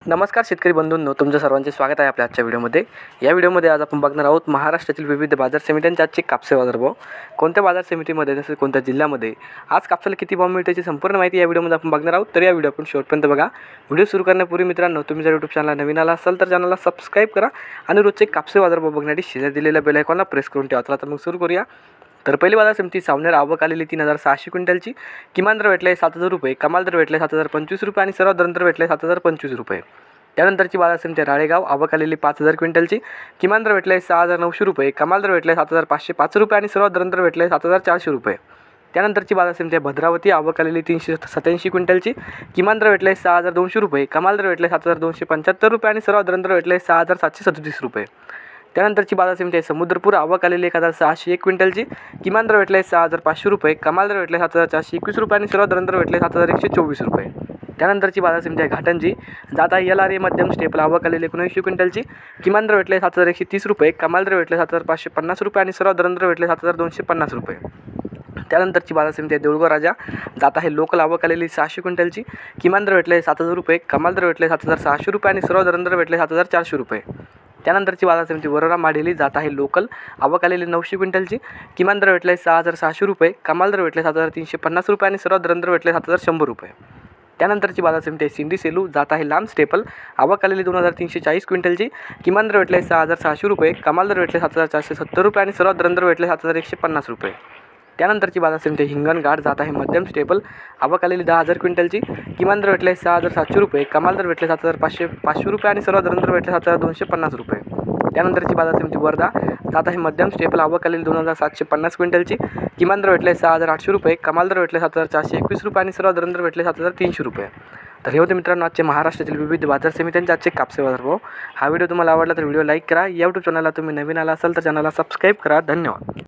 नमस्कार शेतकरी बंधूंनो, तुमच्या सर्वांचे स्वागत आहे आपल्या आजच्या व्हिडिओमध्ये। या व्हिडिओमध्ये आज आपण बघणार आहोत महाराष्ट्रातील विविध बाजार समित्यांचे आजचे कापसे बाजार भाव। कोणत्या बाजार समितीमध्ये जसे कोणत्या जिल्ह्यामध्ये आज कापसाला किती भाव मिळते याची संपूर्ण माहिती या व्हिडिओमध्ये आपण बघणार आहोत। तर या व्हिडिओ आपण शेवटपर्यंत बघा। व्हिडिओ सुरू करण्यापूर्वी मित्रांनो, तुम्ही जर YouTube चॅनलला नवीन आला असाल तर चॅनलला सबस्क्राईब करा आणि रोजचे कापसे बाजार भाव बघण्यासाठी शेजारी दिलेल्या बेल आयकॉनला प्रेस करून ठेवा। तर मग सुरू करूया। तर पहिली बाजार समिती सावनेर आवक आलेली 3600 क्विंटलची। किमान दर भेटले 7000 रुपये, कमाल दर भेटले 7025 रुपये आणि सर्वात दर भेटले 7025 रुपये। त्यानंतरची बाजार समिती राळेगाव आवक आलेली 5000 क्विंटलची। किमान दर भेटले 6900 रुपये, कमाल दर भेटले 7505 रुपये आणि सर्वात दर भेटले 7400 रुपये। त्यानंतरची बाजार समिती भद्रावती आवक आलेली 387 क्विंटलची। किमान दर भेटले 6200 रुपये, कमाल दर भेटले 7275 रुपये आणि सर्वात दर भेटले 6737 रुपये। त्यानंतरची बाजार समिती समुद्रपूर आवक आलेली 1601 क्विंटलची। किमान दर भेटले 6500 रुपये, कमाल दर भेटले 7421 रुपये आणि सर्वात दर भेटले 7124 रुपये। त्यानंतरची बाजार समिती घाटंजी जाता LRA मध्यम स्टेपल आवक आलेली 1900 क्विंटलची। किमान दर भेटले 7130 रुपये, कमाल दर भेटले 7550 रुपये आणि सर्वात दर भेटले 7250 रुपये। त्यानंतरची बाजार समिती देऊळगाव राजा जात आहे लोकल आवक आलेली 600 क्विंटलची। किमान दर भेटले 7000 रुपये, कमाल दर भेटले 7600 रुपये आणि सर्वात दर भेटले 7400 रुपये। त्यानंतरची बाजार समिती वरोरा माडेली जात आहे लोकल आवक आलेली 900 क्विंटलची। किमान दर भेटले 6600 रुपये, कमाल दर भेटले 7350 रुपये आणि सर्वात दर भेटले 7100 रुपये। त्यानंतरची बाजार समिती सिंधी सेलू जात आहे लांब स्टेपल आवक आलेली 2340 क्विंटलची। किमान दर भेटले 6600 रुपये, कमाल दर भेटले 7470 रुपये आणि सर्वात दर भेटले 7150 रुपये। त्यानंतरची बाजार समिती हिंगणघाट जात आहे मध्यम स्टेपल आवक आलेली 10000 क्विंटलची। किमान दर भेटले 6700 रुपये, कमाल दर भेटले 7500 रुपये आणि सर्वात दर भेटले 7250 रुपये। त्यानंतरची बाजार समिती वर्धा जात आहे मध्यम स्टेपल आवक आलेली 2750 क्विंटलची। किमान दर भेटले 6800 रुपये, कमाल दर भेटले 7421 रुपये आणि सर्वात दर भेटले 7300 रुपये। तर हे होते मित्रांनो आजचे महाराष्ट्रातील विविध बाजार समित्यांचे आजचे कापसे बाजार भाव। हा व्हिडिओ तुम्हाला आवडला तर व्हिडिओ लाईक करा। YouTube चॅनलला तुम्ही नवीन आला असाल तर चॅनलला सबस्क्राईब करा। धन्यवाद।